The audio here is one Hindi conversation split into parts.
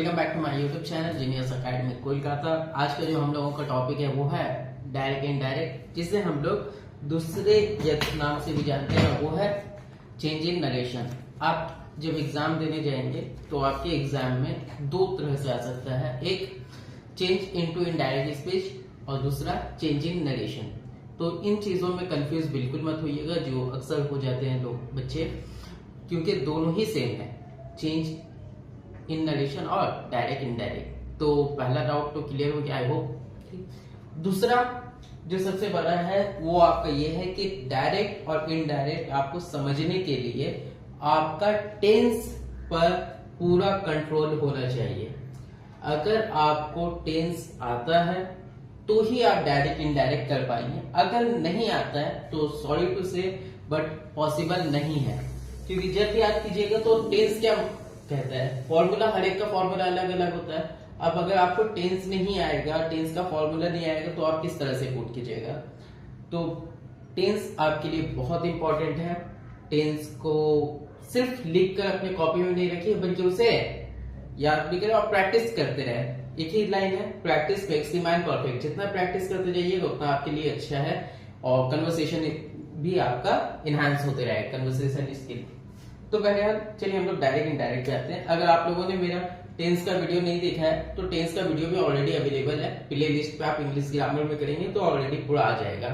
Welcome back to my YouTube channel Genius Academy Kolkata. आज का जो हम लोगों का टॉपिक है वो है डायरेक्ट इनडायरेक्ट, जिसे हम लोग दूसरे नाम से भी जानते हैं, वो है चेंज इन नरेशन। आप जब एग्जाम देने जाएंगे तो आपके एग्जाम में दो तरह से आ सकता है, एक चेंज इनटू इनडायरेक्ट स्पीच और दूसरा चेंज इन नरेशन। तो इन चीजों में कंफ्यूज बिल्कुल मत होइएगा, जो अक्सर हो जाते हैं लोग बच्चे, क्योंकि दोनों ही सेम है, चेंज इन नरेशन और डायरेक्ट इनडायरेक्ट। तो पहला डाउट तो क्लियर हो गया आई होप। दूसरा जो सबसे बड़ा है वो आपका ये है कि डायरेक्ट और इनडायरेक्ट आपको समझने के लिए आपका टेंस पर पूरा कंट्रोल होना चाहिए। अगर आपको टेंस आता है तो ही आप डायरेक्ट इनडायरेक्ट कर पाएंगे, अगर नहीं आता है तो सॉरी टू से बट पॉसिबल नहीं है। क्योंकि जब भी याद कीजिएगा तो टेंस क्या कहता है, फॉर्मूला, हर एक का फॉर्मूला अलग अलग होता है। अब अगर आपको टेंस नहीं आएगा, टेंस का फॉर्मूला नहीं आएगा, तो आप किस तरह से पुट कीजिएगा। तो टेंस आपके लिए बहुत इंपॉर्टेंट है। टेंस को सिर्फ लिख कर अपने कॉपी में नहीं रखिए, बल्कि उसे याद भी करें और प्रैक्टिस करते रहे। एक ही लाइन है, practice makes the man perfect. जितना प्रैक्टिस करते जाइएगा उतना आपके लिए अच्छा है और कन्वर्सेशन भी आपका इनहांस होते रहे, कन्वर्सेशन स्किल। तो बहरहाल चलिए हम लोग डायरेक्ट इनडायरेक्ट जाते हैं। अगर आप लोगों ने मेरा टेंस का वीडियो नहीं देखा है तो टेंस का वीडियो भी ऑलरेडी अवेलेबल है, प्ले लिस्ट पे आप इंग्लिश ग्रामर में करेंगे तो ऑलरेडी पूरा आ जाएगा।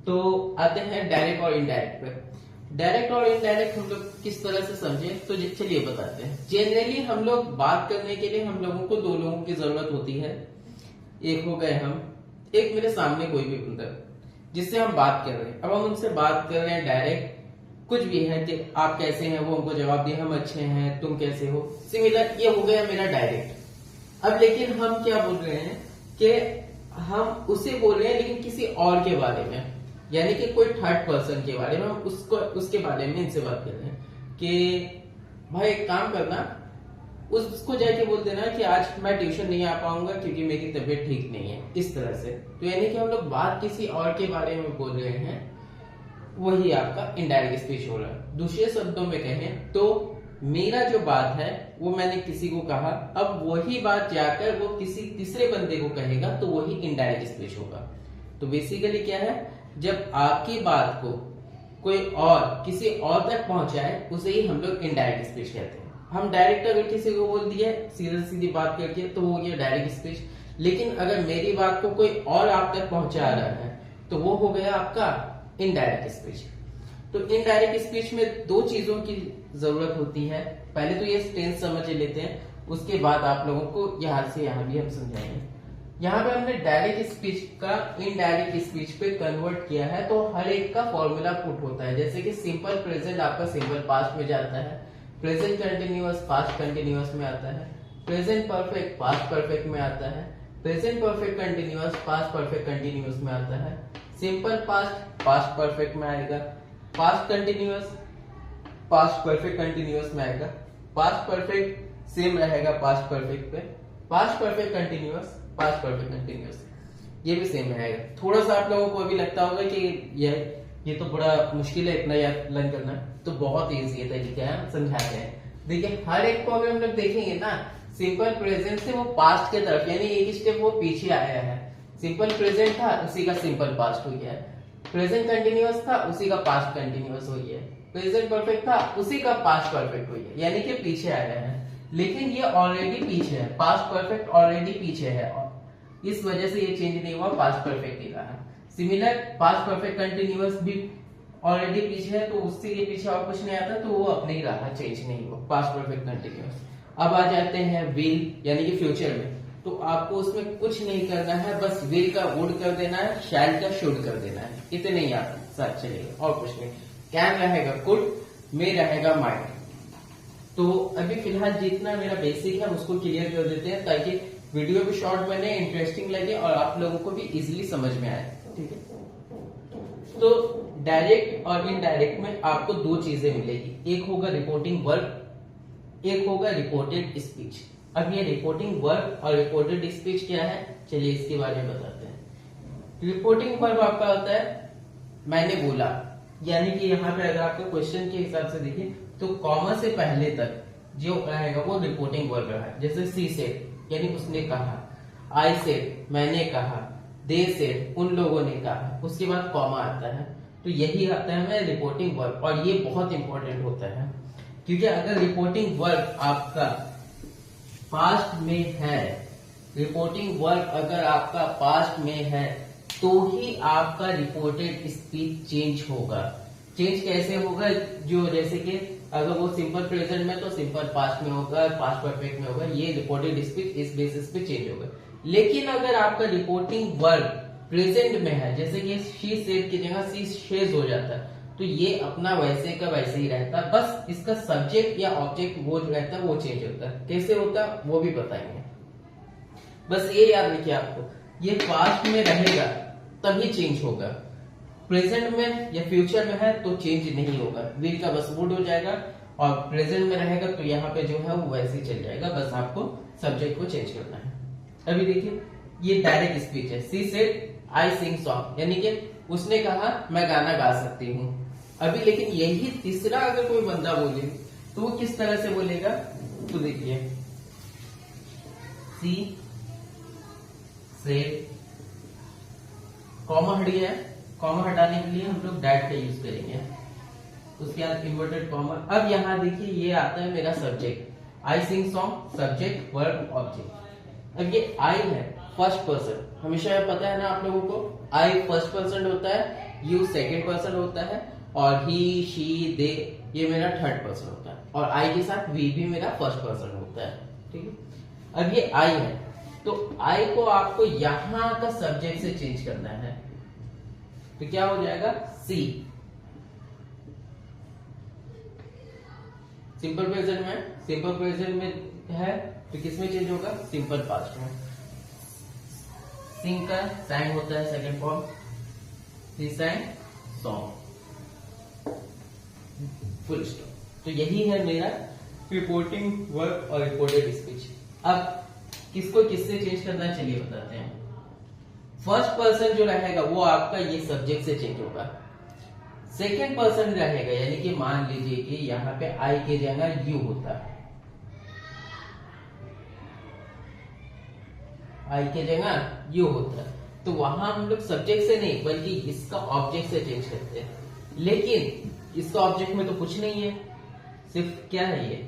तो आते हैं डायरेक्ट और इनडायरेक्ट पे। डायरेक्ट और इनडायरेक्ट हम लोग किस तरह से समझे, तो चलिए बताते हैं। जनरली हम लोग बात करने के लिए हम लोगों को दो लोगों की जरूरत होती है। एक हो गए हम, एक मेरे सामने कोई भी बंदा जिससे हम बात कर रहे हैं। अब हम उनसे बात कर रहे हैं डायरेक्ट, कुछ भी है कि आप कैसे हैं, वो हमको जवाब दिए हम अच्छे हैं, तुम कैसे हो, सिमिलर, ये हो गया मेरा डायरेक्ट। अब लेकिन हम क्या बोल रहे हैं कि हम उसे बोल रहे हैं लेकिन किसी और के बारे में, यानी कि कोई थर्ड पर्सन के बारे में, हम उसके बारे में इनसे बात कर रहे हैं कि भाई एक काम करना, उसको जाके बोल देना कि आज मैं ट्यूशन नहीं आ पाऊंगा क्योंकि मेरी तबीयत ठीक नहीं है, इस तरह से। तो यानी कि हम लोग बात किसी और के बारे में बोल रहे हैं, वही आपका इनडायरेक्ट स्पीच हो रहा है। दूसरे शब्दों में कहें तो मेरा जो बात है वो मैंने किसी को कहा, अब वही बात जाकर वो किसी तीसरे बंदे को कहेगा तो वही इनडायरेक्ट स्पीच होगा। तो बेसिकली क्या है, जब आपकी बात को कोई और किसी और तक पहुंचाए उसे ही हम लोग इनडायरेक्ट स्पीच कहते हैं। हम डायरेक्ट अगर किसी को बोल दिए सीधी सीधी बात करके तो वो हो गया डायरेक्ट स्पीच, लेकिन अगर मेरी बात को कोई और आप तक पहुंचा रहा है तो वो हो गया आपका इनडायरेक्ट स्पीच। तो इनडायरेक्ट स्पीच में दो चीजों की जरूरत होती है। पहले तो ये टेंस समझ लेते हैं, उसके बाद आप लोगों को यहां से यहां भी हम समझाएंगे। यहाँ पे हमने डायरेक्ट स्पीच का इनडायरेक्ट स्पीच पे कन्वर्ट किया है, तो हर एक का फॉर्मूला पुट होता है। जैसे कि सिंपल प्रेजेंट आपका सिंपल पास्ट में जाता है, प्रेजेंट कंटिन्यूअस पास्ट कंटिन्यूअस में आता है, प्रेजेंट परफेक्ट पास्ट परफेक्ट में आता है, present perfect continuous past perfect continuous में आता है, सिंपल पास्ट पास्ट परफेक्ट में आएगा, past continuous past perfect continuous में आएगा, पास्ट परफेक्ट सेम रहेगा पास्ट परफेक्ट पे, past perfect continuous past perfect continuous ये भी सेम रहेगा। थोड़ा सा आप लोगों को अभी लगता होगा कि ये तो बड़ा मुश्किल है इतना याद लर्न करना, तो बहुत ईजी तरीका है, समझाते हैं। देखिए हर एक को अगर हम लोग देखेंगे ना, सिंपल प्रेजेंट से वो पास्ट के तरफ, यानी एक स्टेप वो पीछे आया है। सिंपल प्रेजेंट था उसी का सिंपल पास्ट हो गया है, प्रेजेंट कंटिन्यूअस था उसी का पास्ट कंटिन्यूअस हो गया है, प्रेजेंट परफेक्ट था उसी का पास्ट परफेक्ट हो गया, यानी कि पीछे आया है। लेकिन ये ऑलरेडी पीछे है, पास्ट परफेक्ट ऑलरेडी पीछे है, इस वजह से ये चेंज नहीं हुआ, पास्ट परफेक्ट ही रहा। सिमिलर पास्ट परफेक्ट कंटिन्यूअस भी ऑलरेडी पीछे है, तो उससे ये पीछे और कुछ नहीं आता, तो वो अपने ही रहा, चेंज नहीं हुआ, पास्ट परफेक्ट कंटिन्यूअस। अब आ जाते हैं विल, यानी कि फ्यूचर में। तो आपको उसमें कुछ नहीं करना है, बस विल का वुड कर देना है, शैल का शुड कर देना है, इतने ही आप साथ चलेगा और कुछ नहीं। कैन रहेगा कुड, में रहेगा माइट। तो अभी फिलहाल जितना मेरा बेसिक है उसको क्लियर कर देते हैं, ताकि वीडियो भी शॉर्ट बने, इंटरेस्टिंग लगे और आप लोगों को भी इजीली समझ में आए, ठीक है। तो डायरेक्ट और इनडायरेक्ट में आपको दो चीजें मिलेगी, एक होगा रिपोर्टिंग वर्ब, एक होगा रिपोर्टेड स्पीच। अब ये रिपोर्टिंग वर्ब और रिपोर्टेड स्पीच क्या है, चलिए इसके बारे में बताते हैं। रिपोर्टिंग वर्ब आपका होता है मैंने बोला, यानी कि यहाँ पे अगर आपके क्वेश्चन के हिसाब से देखिए तो कॉमा से पहले तक जो रहेगा वो रिपोर्टिंग वर्ब है। जैसे सी सेड यानी उसने कहा, आई सेड मैंने कहा, दे सेड उन लोगों ने कहा, उसके बाद कॉमा आता है। तो यही आता है हमें रिपोर्टिंग वर्ब, और ये बहुत इंपॉर्टेंट होता है क्योंकि अगर रिपोर्टिंग वर्ब आपका पास्ट में है, रिपोर्टिंग वर्ब अगर आपका पास्ट में है तो ही आपका रिपोर्टेड स्पीच चेंज होगा। चेंज कैसे होगा? जो जैसे कि अगर वो सिंपल प्रेजेंट में तो सिंपल पास्ट में होगा, पास्ट परफेक्ट में होगा, ये रिपोर्टेड स्पीच इस बेसिस पे चेंज होगा। लेकिन अगर आपका रिपोर्टिंग वर्ब प्रेजेंट में है, जैसे कि शी सेड की जगह शी शेज हो जाता है, तो ये अपना वैसे का वैसे ही रहता है, बस इसका सब्जेक्ट या ऑब्जेक्ट वो जो रहता है वो चेंज होता है। कैसे होता है वो भी बताएंगे। बस ये याद रखिए आपको, ये पास्ट में रहेगा तभी चेंज होगा, प्रेजेंट में या फ्यूचर में है तो चेंज नहीं होगा। विल का बस वुड हो जाएगा, और प्रेजेंट में रहेगा तो यहाँ पे जो है वो वैसे ही चल जाएगा, बस आपको सब्जेक्ट को चेंज करना है। अभी देखिए ये डायरेक्ट स्पीच है। She said I sing song, यानी कि उसने कहा मैं गाना गा सकती हूँ। अभी लेकिन यही तीसरा अगर कोई बंदा बोले तो वो किस तरह से बोलेगा? तो देखिए सी सेड, कॉमा हट गया, कॉमा हटाने के लिए हम लोग डैट का यूज करेंगे, उसके बाद इन्वर्टेड कॉमा। अब यहाँ देखिए ये आता है मेरा subject, I sing song, subject verb object. अब ये आई है फर्स्ट पर्सन, हमेशा पता है ना आप लोगों को, आई फर्स्ट पर्सन होता है, यू सेकेंड पर्सन होता है, और ही शी दे ये मेरा थर्ड पर्सन होता है, और आई के साथ वी भी मेरा फर्स्ट पर्सन होता है। ठीक है, अब ये आई है तो आई को आपको यहां का सब्जेक्ट से चेंज करना है, तो क्या हो जाएगा? सी। सिंपल प्रेजेंट में, सिंपल प्रेजेंट में है तो किस में चेंज होगा? सिंपल पास्ट में। सिंग का सैंग होता है सेकंड फॉर्म, सी सैंग सॉन्ग, फुल स्टॉप। तो यही है मेरा रिपोर्टिंग वर्ब और रिपोर्टेड स्पीच। अब किसको किससे चेंज करना है चलिए बताते हैं। फर्स्ट पर्सन जो रहेगा वो आपका ये सब्जेक्ट से चेंज होगा। सेकेंड पर्सन रहेगा यानी कि मान लीजिए कि यहाँ पे आई के जगह यू होता है, आई के जगह यू होता है, तो वहां हम लोग सब्जेक्ट से नहीं बल्कि इसका ऑब्जेक्ट से चेंज करते हैं। लेकिन इसका ऑब्जेक्ट में तो कुछ नहीं है, सिर्फ क्या है ये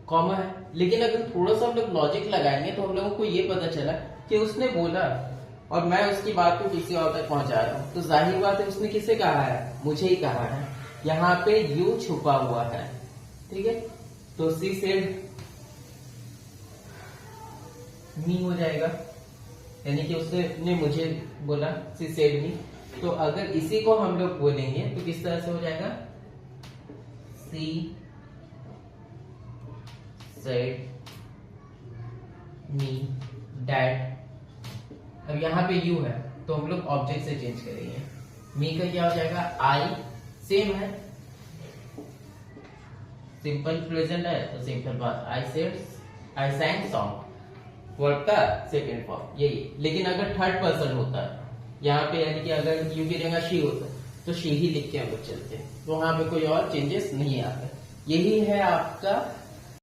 कॉमा है। लेकिन अगर थोड़ा सा हम लोग लॉजिक लगाएंगे तो हम लोगों को ये पता चला कि उसने बोला और मैं उसकी बात को किसी और तक पहुंचा रहा हूं, तो जाहिर बात है उसने किसे कहा है? मुझे ही कहा है। यहाँ पे यू छुपा हुआ है, ठीक है, तो सी सेड मी हो जाएगा, यानी कि उसने मुझे बोला, सी सेड मी। तो अगर इसी को हम लोग बोलेंगे तो किस तरह से हो जाएगा? She said me dad. अब यहाँ पे यू है तो हम लोग ऑब्जेक्ट से चेंज करेंगे। मी का क्या हो जाएगा? आई, सेम है, सिंपल प्रेजेंट है तो सिंपल बात, I said I सैंग song, verb का सेकेंड फॉर्म यही। लेकिन अगर थर्ड पर्सन होता है यहाँ पे, यानी कि अगर यू की जगह शी होता तो शी ही लिख के हम लोग चलते, तो वहां पे कोई और चेंजेस नहीं आते। यही है आपका